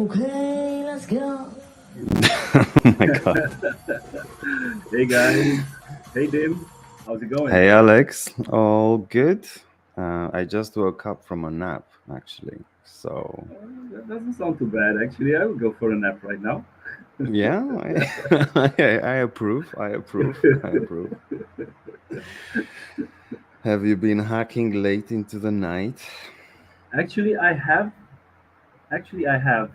Okay, let's go. Oh my God. Hey guys. Hey Dim. How's it going? Hey, Alex. All good? I just woke up from a nap, actually. So, That doesn't sound too bad actually. I would go for a nap right now. yeah, I approve. I approve. I approve. Have you been hacking late into the night? Actually, I have. Actually, I have.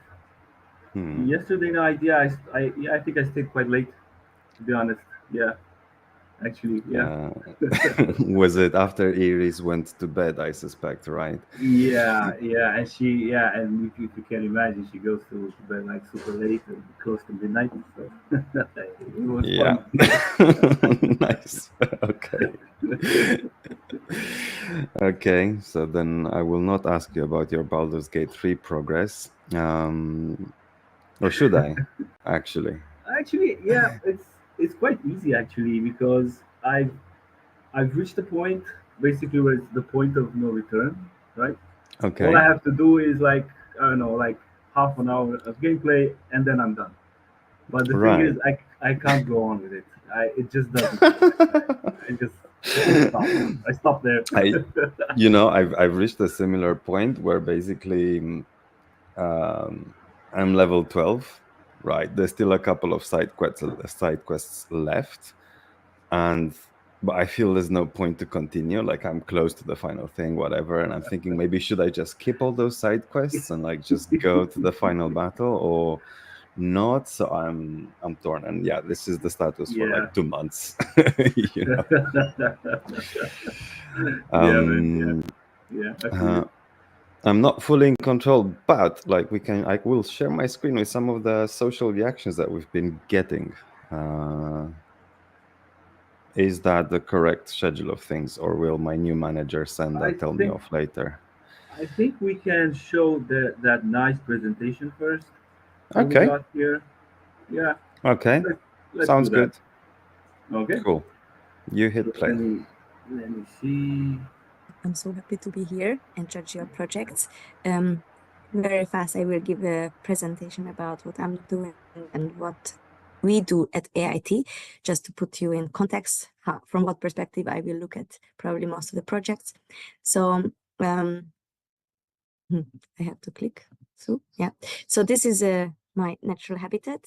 Hmm. Yesterday night, yeah, I think I stayed quite late. To be honest, yeah. Actually, yeah. Uh, was it after Iris went to bed, I suspect, right? Yeah, and if you can imagine, she goes to bed like super late and close to midnight. So it was Yeah. fun. Nice. Okay. Okay, so then I will not ask you about your Baldur's Gate 3 progress. Or should I, actually? Actually, yeah, it's quite easy actually because I've reached the point basically where it's the point of no return, right? All I Okay. have to do is like I don't know, like half an hour of gameplay, and then I'm done. But the thing is, Right. I can't go on with it. It just doesn't feel like I just stop. I stop there. I, I've reached a similar point where basically um, I'm level 12, right? There's still a couple of side quests left, and but I feel there's no point to continue. Like I'm close to the final thing, whatever, and I'm thinking maybe should I just skip all those side quests and like just go to the final battle or not? So I'm torn, and yeah, this is the status for Yeah, like 2 months. you know. yeah, man. Yeah, Um, yeah. I feel uh, you. I'm not fully in control, but like I will share my screen with some of the social reactions that we've been getting. Uh, is that the correct schedule of things, or will my new manager send I that tell me think off later? I think we can show that nice presentation first that we Okay, got here. Yeah, okay, let's do sounds that. good. Okay. Cool. You hit So play. let me see. I'm so happy to be here and judge your projects. Um, Very fast, I will give a presentation about what I'm doing and what we do at AIT, just to put you in context, from what perspective I will look at probably most of the projects. So um, I have to click. So yeah. So this is my natural habitat.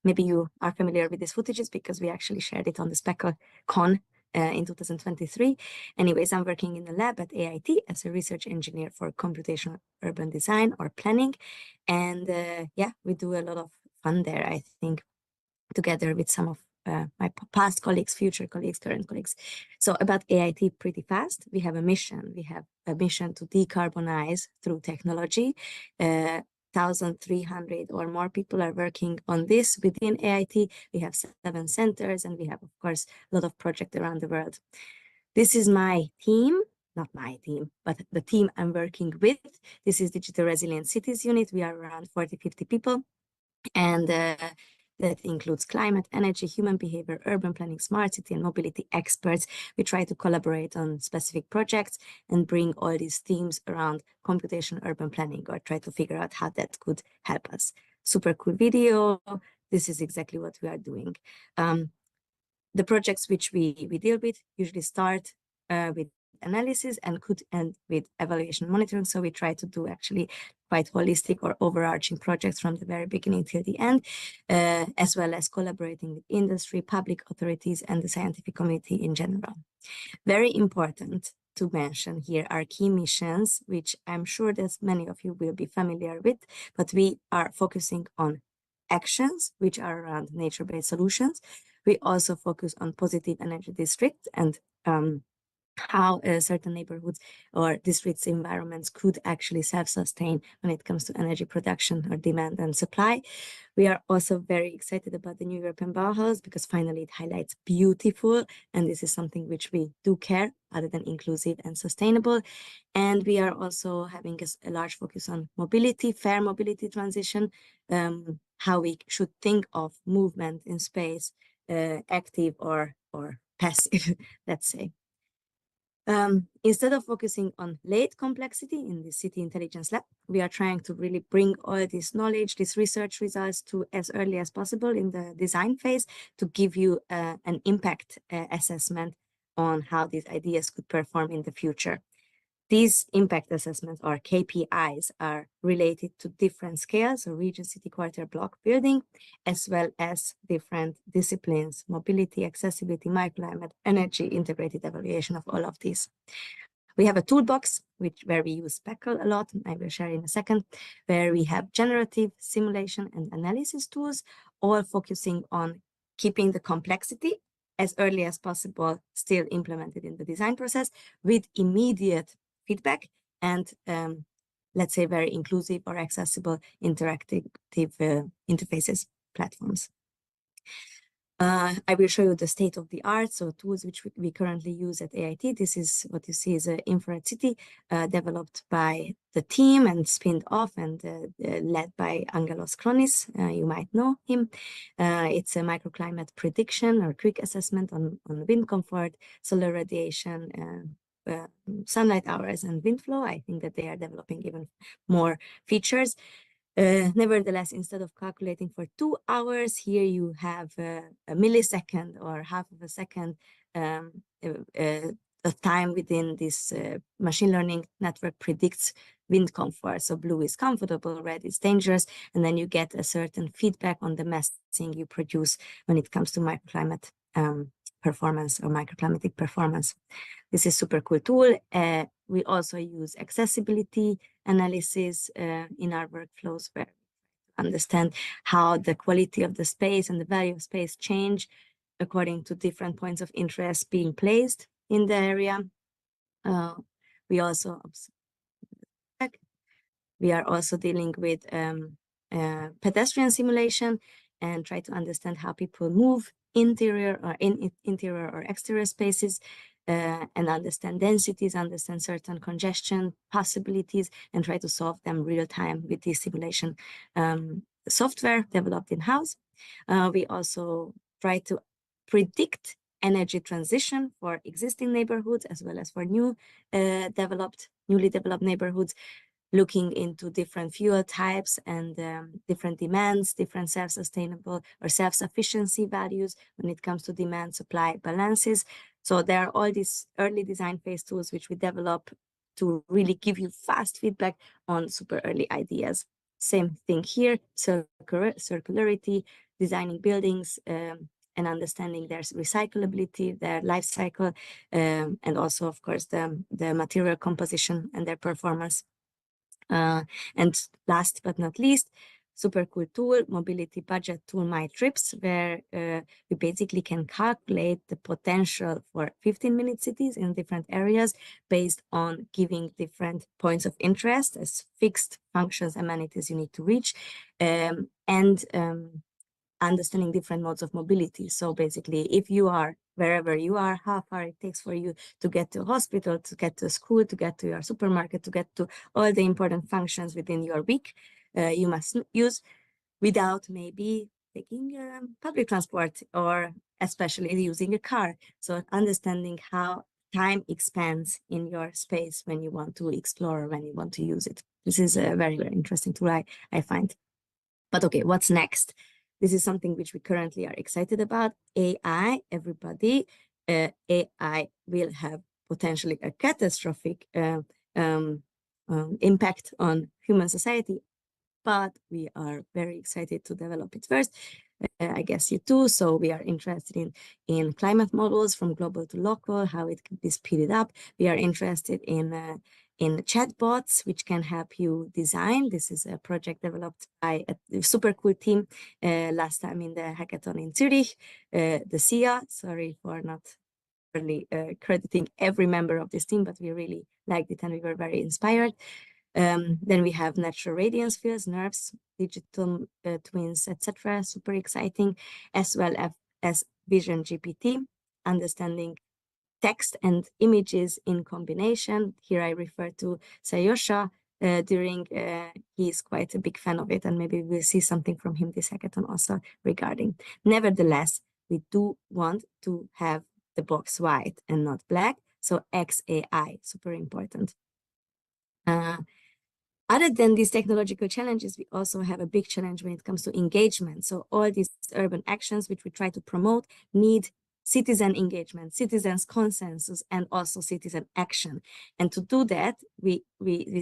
Maybe you are familiar with these footages because we actually shared it on the SpecCon in 2023. Anyways, I'm working in the lab at AIT as a research engineer for computational urban design or planning. And yeah, we do a lot of fun there, I think, together with some of my past colleagues, future colleagues, current colleagues. So about AIT, pretty fast, we have a mission. We have a mission to decarbonize through technology. 1,300 or more people are working on this within AIT. We have 7 centers, and we have, of course, a lot of projects around the world. This is my team, not my team, but the team I'm working with. This is Digital Resilient Cities Unit. We are around 40, 50 people. And that includes climate, energy, human behavior, urban planning, smart city, and mobility experts. We try to collaborate on specific projects and bring all these themes around computational urban planning, or try to figure out how that could help us. Super cool video. This is exactly what we are doing. The projects which we deal with usually start with analysis and could end with evaluation monitoring. So we try to do actually quite holistic or overarching projects from the very beginning till the end, as well as collaborating with industry, public authorities, and the scientific community in general. Very important to mention here are key missions, which I'm sure that many of you will be familiar with, but we are focusing on actions which are around nature-based solutions. We also focus on positive energy districts and how certain neighborhoods or districts environments could actually self-sustain when it comes to energy production or demand and supply. We are also very excited about the new European Bauhaus because finally it highlights beautiful, and this is something which we do care other than inclusive and sustainable. And we are also having a large focus on mobility, fair mobility transition, how we should think of movement in space, active or passive, let's say. Instead of focusing on late complexity in the City Intelligence Lab, we are trying to really bring all this knowledge, these research results to as early as possible in the design phase to give you an impact assessment on how these ideas could perform in the future. These impact assessments, or KPIs, are related to different scales, so region, city, quarter, block building, as well as different disciplines, mobility, accessibility, microclimate, energy, integrated evaluation of all of these. We have a toolbox where we use Speckle a lot, I will share in a second, where we have generative simulation and analysis tools, all focusing on keeping the complexity as early as possible still implemented in the design process with immediate feedback and let's say very inclusive or accessible interactive interfaces platforms. I will show you the state of the art, so tools which we currently use at AIT. This is what you see is an infrared city developed by the team and spinned off and led by Angelos Kronis. You might know him. It's a microclimate prediction or quick assessment on wind comfort, solar radiation, sunlight hours, and wind flow. I think that they are developing even more features. Nevertheless, instead of calculating for 2 hours, here you have a millisecond or half of a second of time within this machine learning network predicts wind comfort. So blue is comfortable, red is dangerous, and then you get a certain feedback on the messaging you produce when it comes to microclimate performance or microclimatic performance. This is super cool tool. We also use accessibility analysis in our workflows where we understand how the quality of the space and the value of space change according to different points of interest being placed in the area. We are also dealing with pedestrian simulation and try to understand how people move interior or exterior spaces, and understand densities, understand certain congestion possibilities, and try to solve them real time with this simulation software developed in-house. We also try to predict energy transition for existing neighborhoods as well as for newly developed neighborhoods, looking into different fuel types and different demands, different self-sustainable or self-sufficiency values when it comes to demand-supply balances. So there are all these early design phase tools which we develop to really give you fast feedback on super early ideas. Same thing here, circularity, designing buildings, and understanding their recyclability, their life cycle, and also, of course, the material composition and their performance. And last but not least, super cool tool, mobility budget tool, My Trips, where we basically can calculate the potential for 15-minute cities in different areas based on giving different points of interest as fixed functions, amenities you need to reach, and understanding different modes of mobility. So basically, if you are wherever you are, how far it takes for you to get to a hospital, to get to a school, to get to your supermarket, to get to all the important functions within your week, you must use without maybe taking public transport or especially using a car. So understanding how time expands in your space when you want to explore, when you want to use it. This is a very, very interesting tool, I find. But okay, what's next? This is something which we currently are excited about. AI, everybody. AI will have potentially a catastrophic impact on human society, but we are very excited to develop it first. I guess you too. So we are interested in climate models from global to local, how it can be speeded up. We are interested in chatbots, which can help you design. This is a project developed by a super cool team last time in the hackathon in Zurich, the SIA. Sorry for not really crediting every member of this team, but we really liked it and we were very inspired. Then we have natural radiance fields, nerves, digital twins, etc. Super exciting, as well as Vision GPT, understanding text and images in combination. Here I refer to Sayosha he's quite a big fan of it, and maybe we'll see something from him this hackathon also regarding. Nevertheless, we do want to have the box white and not black. So XAI, super important. Other than these technological challenges, we also have a big challenge when it comes to engagement. So all these urban actions which we try to promote need citizen engagement, citizens' consensus, and also citizen action. And to do that, we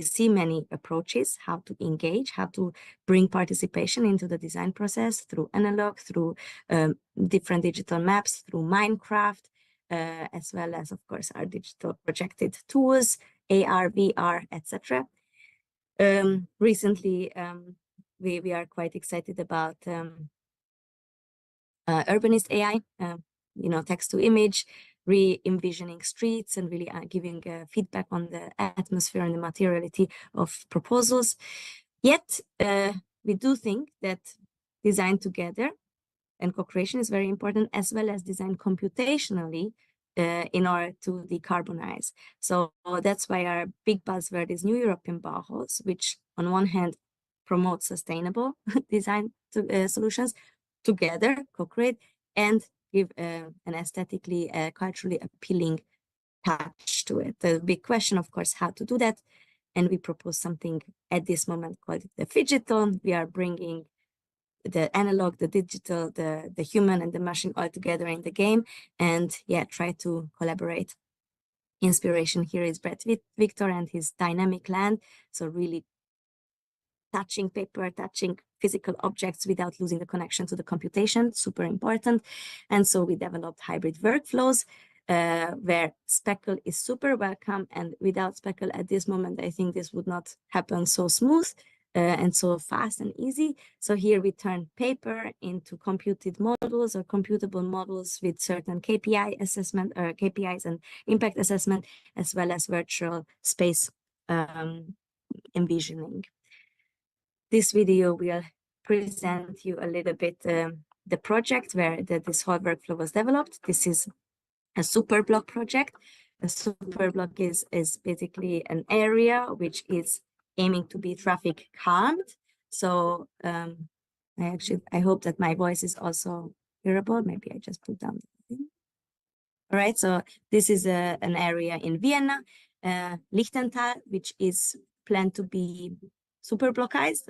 see many approaches, how to engage, how to bring participation into the design process through analog, through different digital maps, through Minecraft, as well as, of course, our digital projected tools, AR, VR, etc. Recently, we are quite excited about urbanist AI, text to image, re-envisioning streets and really giving feedback on the atmosphere and the materiality of proposals. Yet, we do think that design together and co-creation is very important, as well as design computationally in order to decarbonize. So that's why our big buzzword is New European Bauhaus, which on one hand promotes sustainable design solutions together, co-create, and give an aesthetically, culturally appealing touch to it. The big question, of course, how to do that. And we propose something at this moment called the Fidgeton. We are bringing the analog, the digital, the human and the machine all together in the game, and try to collaborate. Inspiration here is Brett Victor and his dynamic land. So really touching paper, touching physical objects without losing the connection to the computation, super important. And so we developed hybrid workflows where Speckle is super welcome. And without Speckle at this moment, I think this would not happen so smooth and so fast and easy. So here we turn paper into computed models or computable models with certain KPI assessment or KPIs and impact assessment, as well as virtual space envisioning. This video will present you a little bit the project where this whole workflow was developed. This is a Superblock project. A Superblock is basically an area which is aiming to be traffic calmed. So I hope that my voice is also hearable. Maybe I just put down the thing. All right, so this is an area in Vienna, Lichtental, which is planned to be super blockized,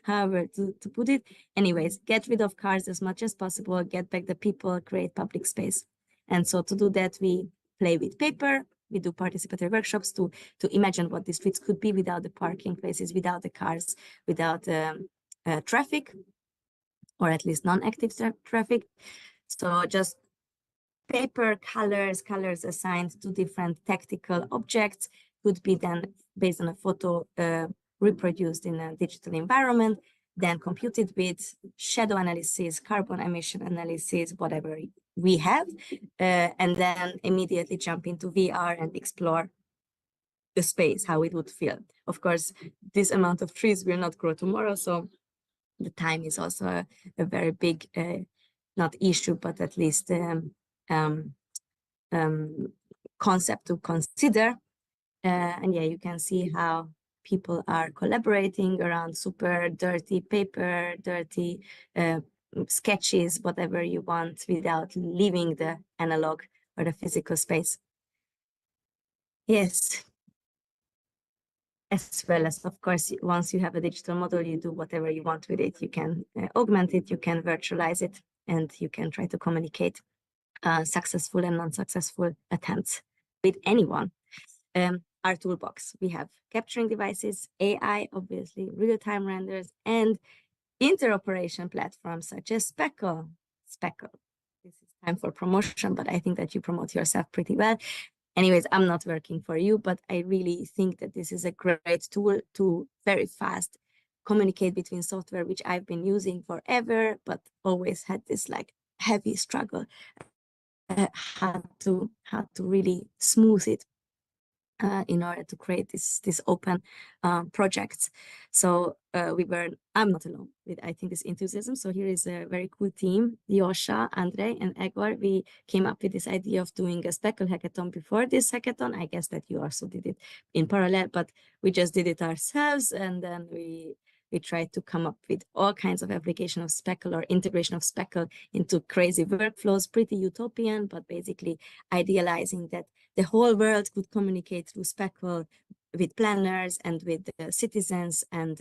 however to put it. Anyways, get rid of cars as much as possible, get back the people, create public space. And so to do that, we play with paper, we do participatory workshops to imagine what the streets could be without the parking places, without the cars, without traffic, or at least non-active traffic. So just paper, colors assigned to different tactical objects could be then based on a photo reproduced in a digital environment, then computed with shadow analysis, carbon emission analysis, whatever we have, and then immediately jump into VR and explore the space, how it would feel. Of course, this amount of trees will not grow tomorrow, so the time is also a very big, not issue, but at least concept to consider. And you can see how people are collaborating around super dirty paper, dirty sketches, whatever you want, without leaving the analog or the physical space. Yes. As well as, of course, once you have a digital model, you do whatever you want with it. You can augment it, you can virtualize it, and you can try to communicate successful and non-successful attempts with anyone. Our toolbox, we have capturing devices, AI, obviously, real-time renders, and interoperation platforms such as Speckle. This is time for promotion, but I think that you promote yourself pretty well. Anyways, I'm not working for you, but I really think that this is a great tool to very fast communicate between software, which I've been using forever, but always had this like heavy struggle how to really smooth it in order to create this open projects. So I'm not alone with, I think, this enthusiasm. So here is a very cool team, Yosha, Andre, and Egor. We came up with this idea of doing a Speckle hackathon before this hackathon. I guess that you also did it in parallel, but we just did it ourselves. And then we We tried to come up with all kinds of application of Speckle or integration of Speckle into crazy workflows, pretty utopian, but basically idealizing that the whole world could communicate through Speckle with planners and with citizens and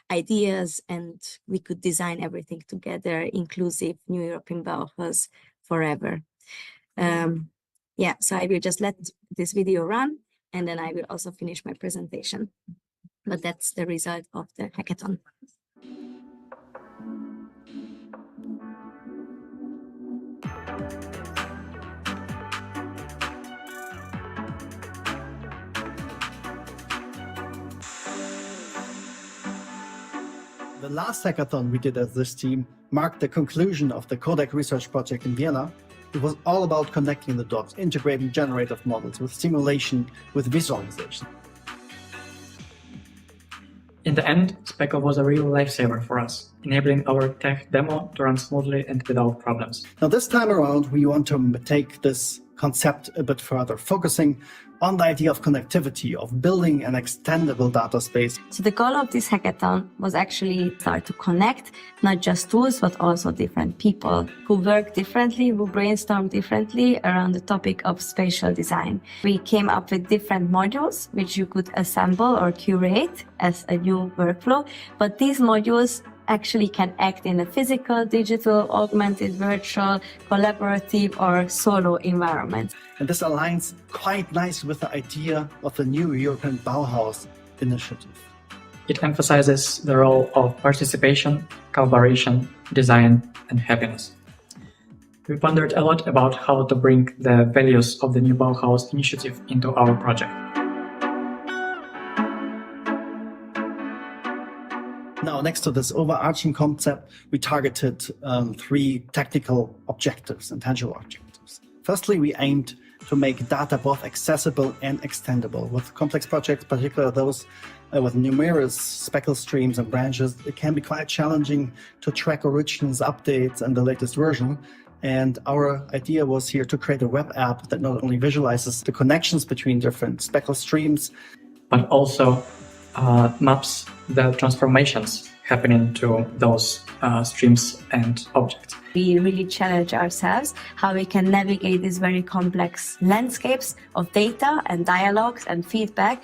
ideas, and we could design everything together, inclusive New European Bauhaus forever. Yeah, so I will just let this video run, and then I will also finish my presentation. But that's the result of the hackathon. The last hackathon we did as this team marked the conclusion of the Codec research project in Vienna. It was all about connecting the dots, integrating generative models with simulation, with visualization. In the end, Speckle was a real lifesaver for us, enabling our tech demo to run smoothly and without problems. Now this time around, we want to take this concept a bit further, focusing on the idea of connectivity, of building an extendable data space. So the goal of this hackathon was actually start to connect not just tools, but also different people who work differently, who brainstorm differently around the topic of spatial design. We came up with different modules which you could assemble or curate as a new workflow, but these modules actually can act in a physical, digital, augmented, virtual, collaborative, or solo environment. And this aligns quite nice with the idea of the New European Bauhaus initiative. It emphasizes the role of participation, collaboration, design, and happiness. We pondered a lot about how to bring the values of the New Bauhaus initiative into our project. Now, next to this overarching concept, we targeted 3 technical objectives and tangible objectives. Firstly, we aimed to make data both accessible and extendable. With complex projects, particularly those with numerous Speckle streams and branches, it can be quite challenging to track origins, updates, and the latest version. And our idea was here to create a web app that not only visualizes the connections between different Speckle streams, but also maps the transformations happening to those streams and objects. We really challenge ourselves how we can navigate these very complex landscapes of data and dialogues and feedback.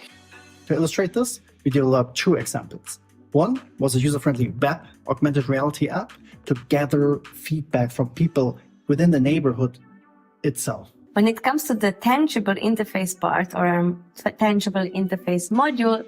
To illustrate this, we developed 2 examples. One was a user-friendly web augmented reality app to gather feedback from people within the neighborhood itself. When it comes to the tangible interface part or tangible interface module,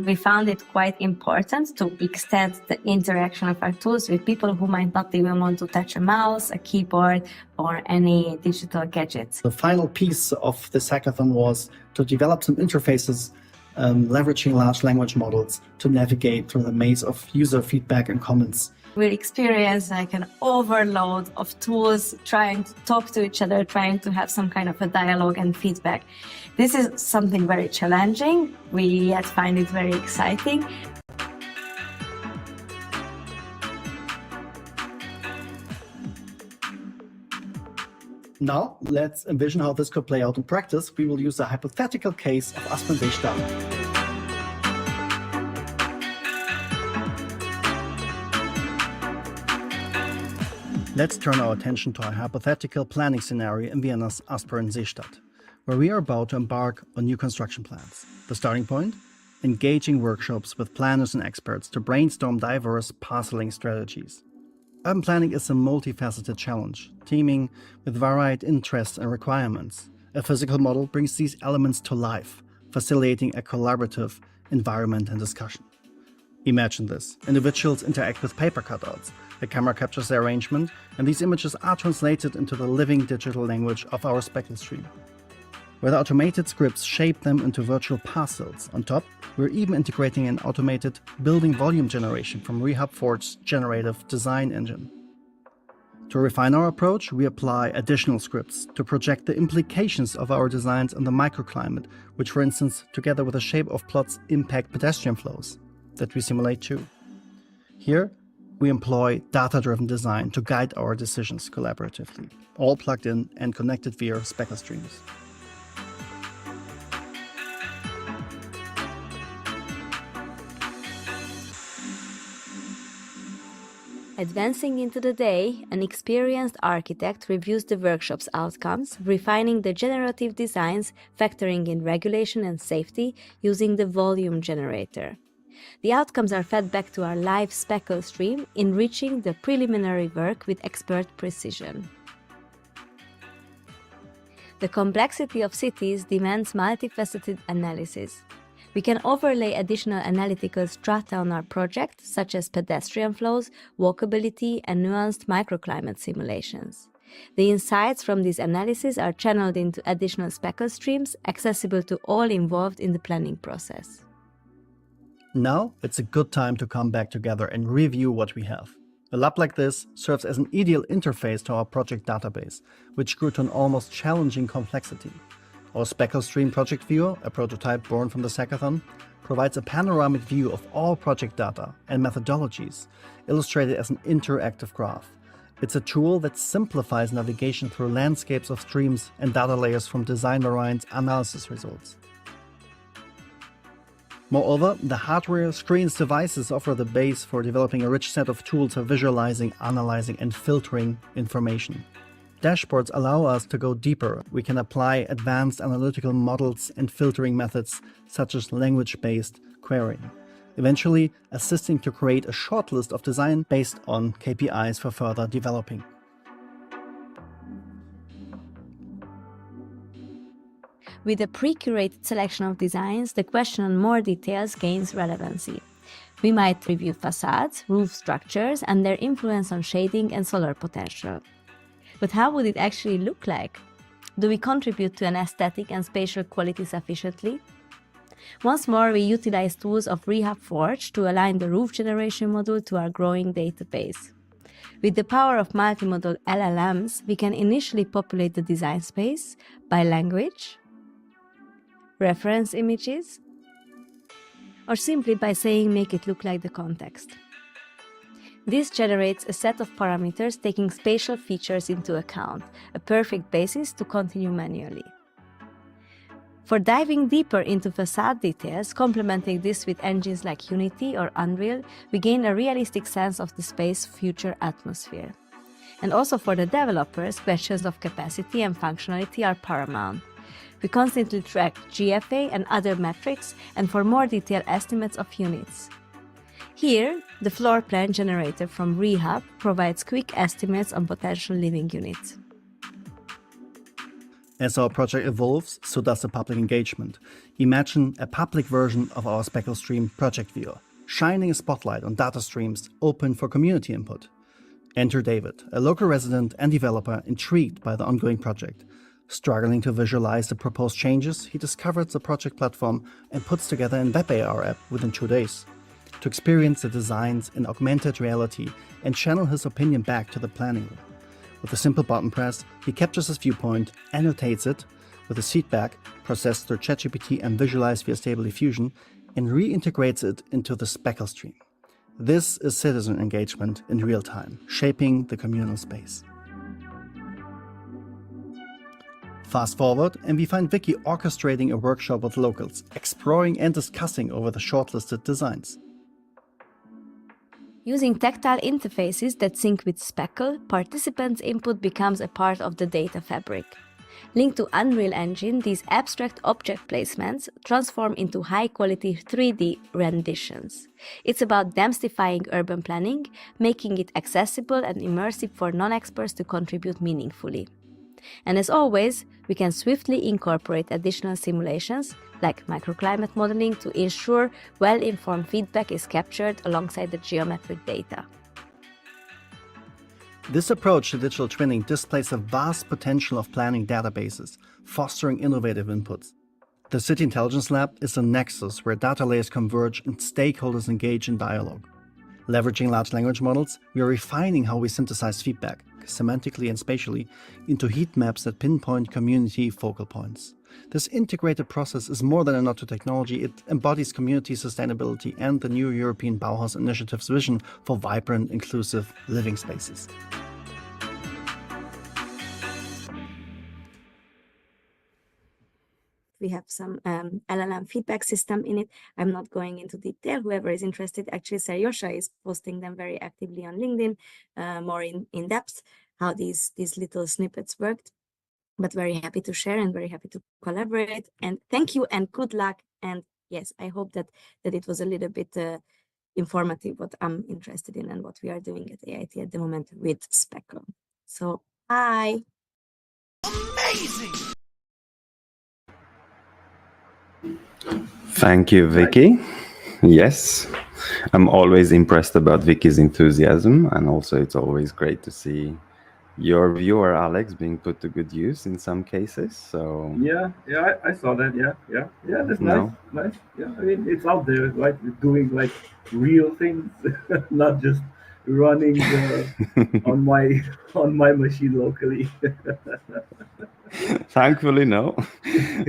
we found it quite important to extend the interaction of our tools with people who might not even want to touch a mouse, a keyboard, or any digital gadgets. The final piece of this hackathon was to develop some interfaces leveraging large language models to navigate through the maze of user feedback and comments. We experienced like an overload of tools trying to talk to each other, trying to have some kind of a dialogue and feedback. This is something very challenging. We yet find it very exciting. Now, let's envision how this could play out in practice. We will use a hypothetical case of Aspern-Seestadt. Let's turn our attention to a hypothetical planning scenario in Vienna's Aspern-Seestadt, where we are about to embark on new construction plans. The starting point? Engaging workshops with planners and experts to brainstorm diverse parceling strategies. Urban planning is a multifaceted challenge, teeming with varied interests and requirements. A physical model brings these elements to life, facilitating a collaborative environment and discussion. Imagine this. Individuals interact with paper cutouts. The camera captures the arrangement, and these images are translated into the living digital language of our Speckle stream, where the automated scripts shape them into virtual parcels. On top, we're even integrating an automated building volume generation from RehabForge's generative design engine. To refine our approach, we apply additional scripts to project the implications of our designs on the microclimate, which, for instance, together with the shape of plots, impact pedestrian flows that we simulate too. Here, we employ data-driven design to guide our decisions collaboratively, all plugged in and connected via Speckle streams. Advancing into the day, an experienced architect reviews the workshop's outcomes, refining the generative designs, factoring in regulation and safety using the volume generator. The outcomes are fed back to our live speckle stream, enriching the preliminary work with expert precision. The complexity of cities demands multifaceted analysis. We can overlay additional analytical strata on our project, such as pedestrian flows, walkability, and nuanced microclimate simulations. The insights from these analyses are channeled into additional speckle streams, accessible to all involved in the planning process. Now it's a good time to come back together and review what we have. A lab like this serves as an ideal interface to our project database, which grew to an almost challenging complexity. Our Speckle Stream project viewer, a prototype born from this hackathon, provides a panoramic view of all project data and methodologies, illustrated as an interactive graph. It's a tool that simplifies navigation through landscapes of streams and data layers from design variance analysis results. Moreover, the hardware, screens, devices offer the base for developing a rich set of tools for visualizing, analyzing, and filtering information. Dashboards allow us to go deeper. We can apply advanced analytical models and filtering methods such as language-based querying, eventually assisting to create a shortlist of design based on KPIs for further developing. With a pre-curated selection of designs, the question on more details gains relevancy. We might review facades, roof structures, and their influence on shading and solar potential. But how would it actually look like? Do we contribute to an aesthetic and spatial quality sufficiently? Once more, we utilize tools of Rehab Forge to align the roof generation module to our growing database. With the power of multimodal LLMs, we can initially populate the design space by language, reference images, or simply by saying make it look like the context. This generates a set of parameters taking spatial features into account, a perfect basis to continue manually. For diving deeper into facade details, complementing this with engines like Unity or Unreal, we gain a realistic sense of the space's future atmosphere. And also for the developers, questions of capacity and functionality are paramount. We constantly track GFA and other metrics, and for more detailed estimates of units. Here, the floor plan generator from Rehab provides quick estimates on potential living units. As our project evolves, so does the public engagement. Imagine a public version of our Speckle Stream project viewer, shining a spotlight on data streams open for community input. Enter David, a local resident and developer intrigued by the ongoing project. Struggling to visualize the proposed changes, he discovers the project platform and puts together a web AR app within 2 days. To experience the designs in augmented reality and channel his opinion back to the planning room. With a simple button press, he captures his viewpoint, annotates it with his feedback, processed through ChatGPT and visualized via Stable Diffusion, and reintegrates it into the Speckle Stream. This is citizen engagement in real time, shaping the communal space. Fast forward, and we find Viki orchestrating a workshop with locals, exploring and discussing over the shortlisted designs. Using tactile interfaces that sync with Speckle, participants' input becomes a part of the data fabric. Linked to Unreal Engine, these abstract object placements transform into high-quality 3D renditions. It's about demystifying urban planning, making it accessible and immersive for non-experts to contribute meaningfully. And as always, we can swiftly incorporate additional simulations, like microclimate modeling, to ensure well-informed feedback is captured alongside the geometric data. This approach to digital twinning displays a vast potential of planning databases, fostering innovative inputs. The City Intelligence Lab is a nexus where data layers converge and stakeholders engage in dialogue. Leveraging large language models, we are refining how we synthesize feedback, semantically and spatially, into heat maps that pinpoint community focal points. This integrated process is more than a nod to technology. It embodies community sustainability and the new European Bauhaus Initiative's vision for vibrant, inclusive living spaces. We have some LLM feedback system in it. I'm not going into detail. Whoever is interested, actually Saryosha is posting them very actively on LinkedIn, more in depth, how these little snippets worked. But very happy to share and very happy to collaborate. And thank you and good luck. And yes, I hope that it was a little bit informative what I'm interested in and what we are doing at AIT at the moment with Speckle. So bye. Amazing. Thank you, Viki. Yes, I'm always impressed about Viki's enthusiasm, and also it's always great to see your viewer, Alex, being put to good use in some cases. So Yeah, I saw that. Yeah. That's No. nice. Yeah, I mean, it's out there, right? Doing like real things, not just running on my machine locally. Thankfully, no.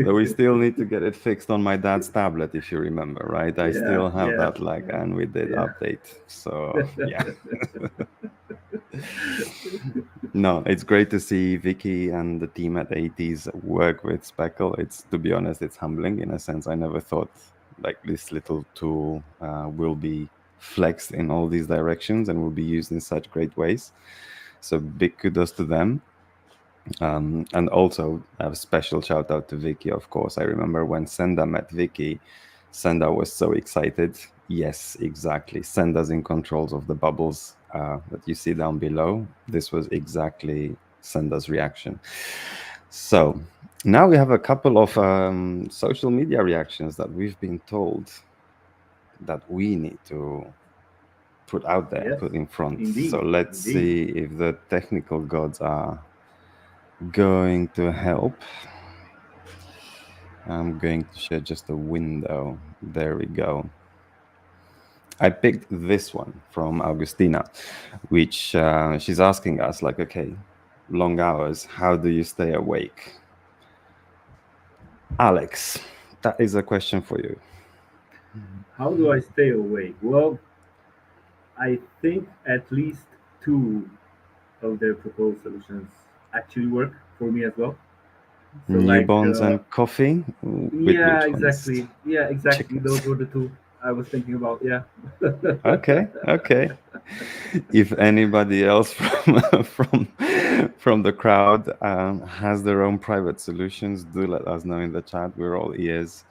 But we still need to get it fixed on my dad's tablet, if you remember, right? I still have that lag, and we did update. So yeah. No, it's great to see Viki and the team at AT's work with Speckle. It's, to be honest, it's humbling in a sense. I never thought like this little tool will be flexed in all these directions and will be used in such great ways. So big kudos to them. And also a special shout out to Viki, of course. I remember when Senda met Viki, Senda was so excited. Yes, exactly. Senda's in controls of the bubbles that you see down below. This was exactly Senda's reaction. So now we have a couple of social media reactions that we've been told that we need to put out there, Yes, put in front. indeed, So let's see if the technical gods are going to help. I'm going to share just a window. There we go. I picked this one from Augustina, which she's asking us like, okay, long hours, how do you stay awake? Alex, that is a question for you. How do I stay awake? Well, I think at least two of their proposed solutions actually work for me as well. So Newborns and coffee? Yeah, exactly. Yeah, exactly. Chickens. Those were the two I was thinking about. Yeah. Okay. If anybody else from the crowd has their own private solutions, do let us know in the chat. We're all ears.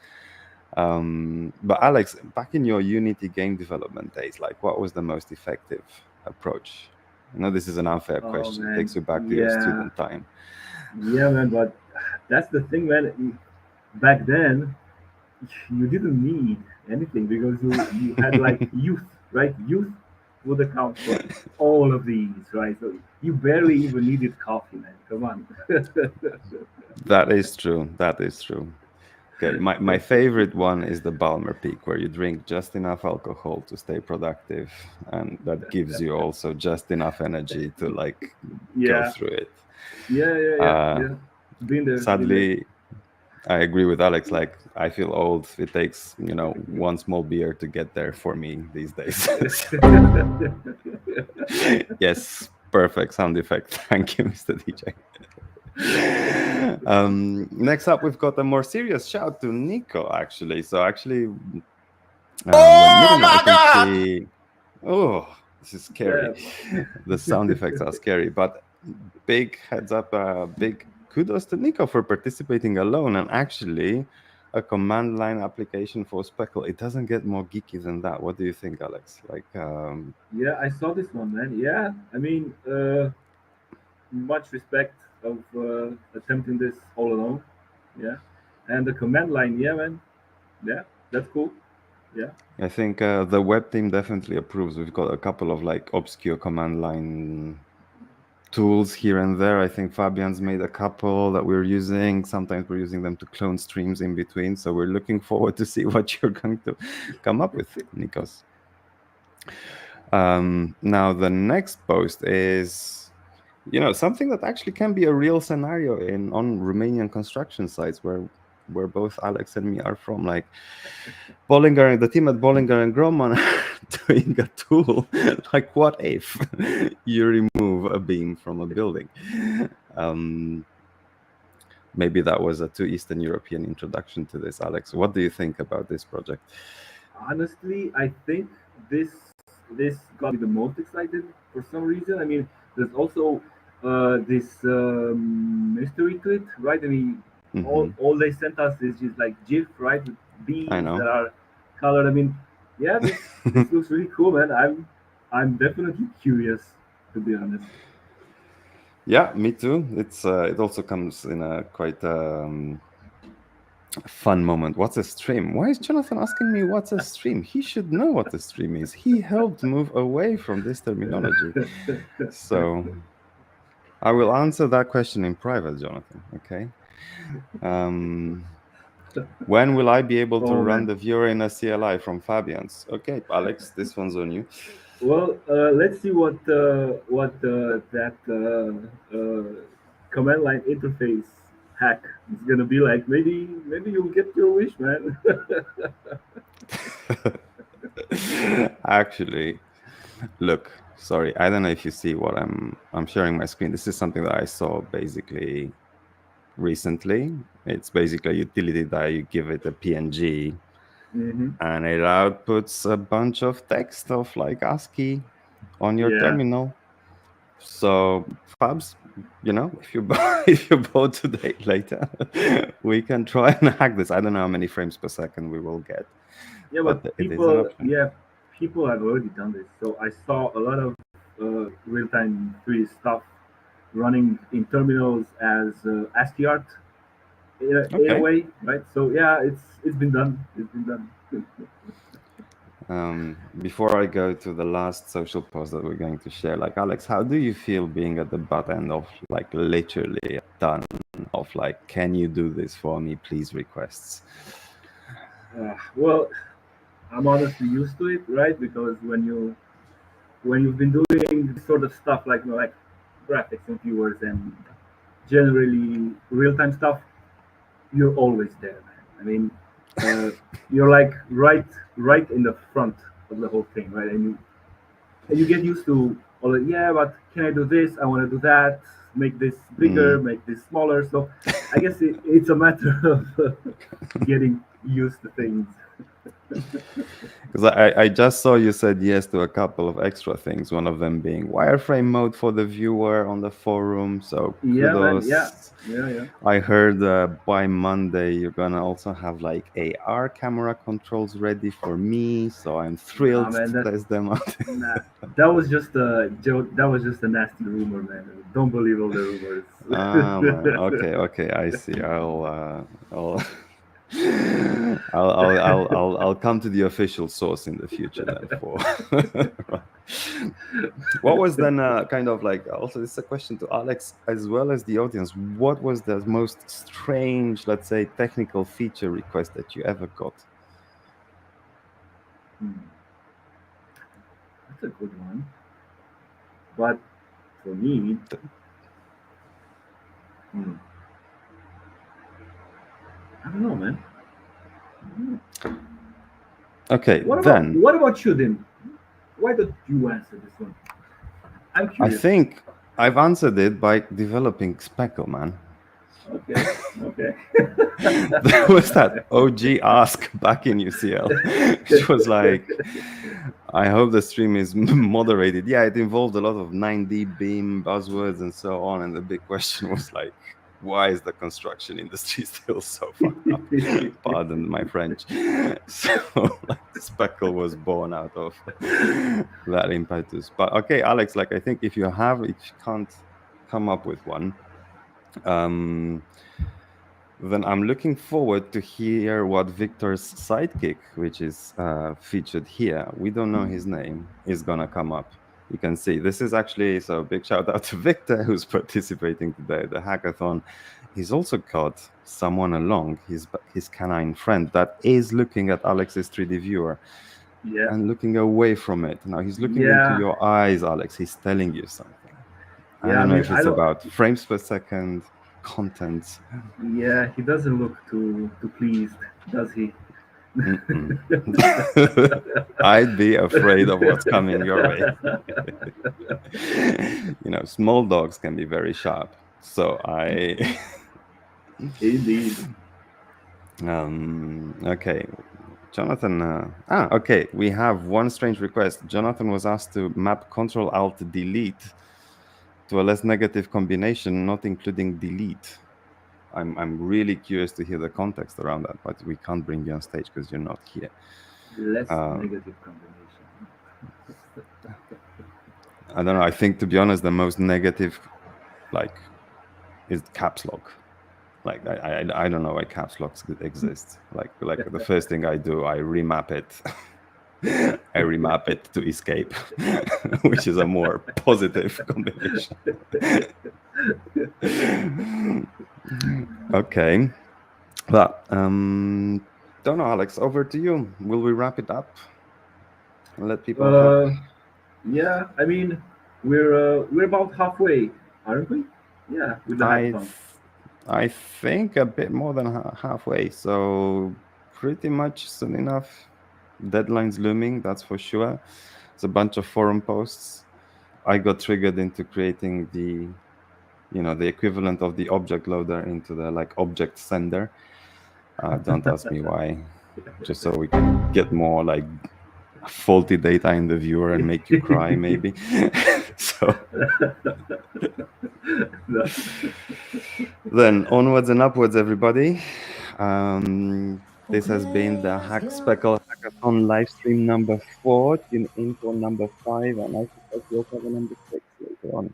But Alex, back in your Unity game development days, like what was the most effective approach? I know this is an unfair question. Man. It takes you back to your student time. Yeah, man. But that's the thing, man. Back then, you didn't need anything because you had like youth, right? Youth would account for all of these, right? So you barely even needed coffee, man. Come on. That is true. Okay, my favorite one is the Balmer Peak, where you drink just enough alcohol to stay productive, and that gives you also just enough energy to like go through it. Yeah. Been there. Sadly, I agree with Alex. Like, I feel old. It takes, one small beer to get there for me these days. Yes, perfect sound effect. Thank you, Mr. DJ. Next up, we've got a more serious shout to Nico, actually. So actually, Oh my God! Oh, this is scary. The sound effects are scary, but big heads up, big kudos to Nico for participating alone, and actually a command line application for Speckle. It doesn't get more geeky than that. What do you think, Alex? Like, Yeah, I saw this one, man. Yeah, I mean, much respect of attempting this all alone. Yeah, and the command line. Yeah, man. Yeah, that's cool. Yeah. I think the web team definitely approves. We've got a couple of like obscure command line tools here and there. I think Fabian's made a couple that we're using. Sometimes we're using them to clone streams in between. So we're looking forward to see what you're going to come up with, Nikos. Now the next post is, something that actually can be a real scenario on Romanian construction sites where both Alex and me are from. Like Bollinger, the team at Bollinger and Groman doing a tool. Like, what if you remove a beam from a building? maybe that was a too Eastern European introduction to this, Alex. What do you think about this project? Honestly, I think this got me the most excited for some reason. I mean, there's also this mystery to it, right? I mean, all they sent us is just like GIF, right, with bees I know. that are colored. I mean, yeah, this looks really cool, man. I'm definitely curious, to be honest. Yeah, me too. It also comes in a quite fun moment. What's a stream? Why is Jonathan asking me what's a stream? He should know what a stream is. He helped move away from this terminology. So I will answer that question in private, Jonathan. Okay. When will I be able to run the viewer in a CLI from Fabian's? Okay, Alex, this one's on you. Well, let's see what that command line interface hack is gonna be like. Maybe you'll get your wish, man. Actually, look, sorry, I don't know if you see what I'm sharing my screen. This is something that I saw basically recently. It's basically a utility that you give it a PNG, and it outputs a bunch of text of like ASCII on your terminal. So Fabs, if you board today later, we can try and hack this. I don't know how many frames per second we will get. Yeah, but people have already done this. So I saw a lot of real-time 3D stuff running in terminals as ASCII art in a way, right? So yeah, it's been done. It's been done. Before I go to the last social post that we're going to share, like Alex, how do you feel being at the butt end of like literally a ton of like, can you do this for me, please requests? Well, I'm honestly used to it, right? Because when you've been doing this sort of stuff like graphics and viewers and generally real-time stuff, you're always there, man. I mean, you're like right in the front of the whole thing, right? And you get used to all the, yeah, but can I do this? I want to do that. Make this bigger, make this smaller. So I guess it's a matter of getting used to things. Because I just saw you said yes to a couple of extra things, one of them being wireframe mode for the viewer on the forum. So kudos. Yeah. I heard by Monday you're gonna also have like AR camera controls ready for me, so I'm thrilled to test them out. That was just a joke. That was just a nasty rumor, man. Don't believe all the rumors. Man. Okay, I see. I'll come to the official source in the future then for what was then kind of like, also this is a question to Alex as well as the audience, what was the most strange, let's say, technical feature request that you ever got? That's a good one, but for me, I don't know, man. Okay, what about you then? Why don't you answer this one? I'm curious. I think I've answered it by developing Speckle, man. Okay. There was that OG ask back in UCL, which was like, I hope the stream is moderated. Yeah, it involved a lot of 9D beam buzzwords and so on, and the big question was like, why is the construction industry still so fucked up? Pardon my French. So like, Speckle was born out of that impetus. But okay, Alex, like I think if you can't come up with one, then I'm looking forward to hear what Victor's sidekick, which is featured here, we don't know his name, is gonna come up. You can see this is actually, so big shout out to Victor who's participating today at the hackathon. He's also got someone along, his canine friend, that is looking at Alex's 3D viewer and looking away from it. Now he's looking into your eyes, Alex. He's telling you something. I don't know if it's about frames per second, content. Yeah, he doesn't look too pleased, does he? I'd be afraid of what's coming your way. Small dogs can be very sharp. So Indeed. Okay, Jonathan. Okay, we have one strange request. Jonathan was asked to map Control-Alt-Delete to a less negative combination, not including delete. I'm really curious to hear the context around that, but we can't bring you on stage because you're not here. Less negative combination. I don't know. I think, to be honest, the most negative, like, is caps lock. Like, I don't know why caps locks exist. Like the first thing I do, I remap it. I remap it to escape, which is a more positive combination. Okay, but don't know, Alex. Over to you. Will we wrap it up and let people? Yeah, I mean, we're about halfway, aren't we? Yeah, with the hackathon. I think a bit more than halfway. So pretty much soon enough. Deadline's looming, that's for sure. It's a bunch of forum posts. I got triggered into creating the equivalent of the object loader into the object sender. Don't ask me why. Just so we can get more faulty data in the viewer and make you cry, maybe. So then onwards and upwards, everybody. This has been the Speckle Hackathon Livestream number 4, tune in for number 5, and I suspect we'll have a number 6 later on.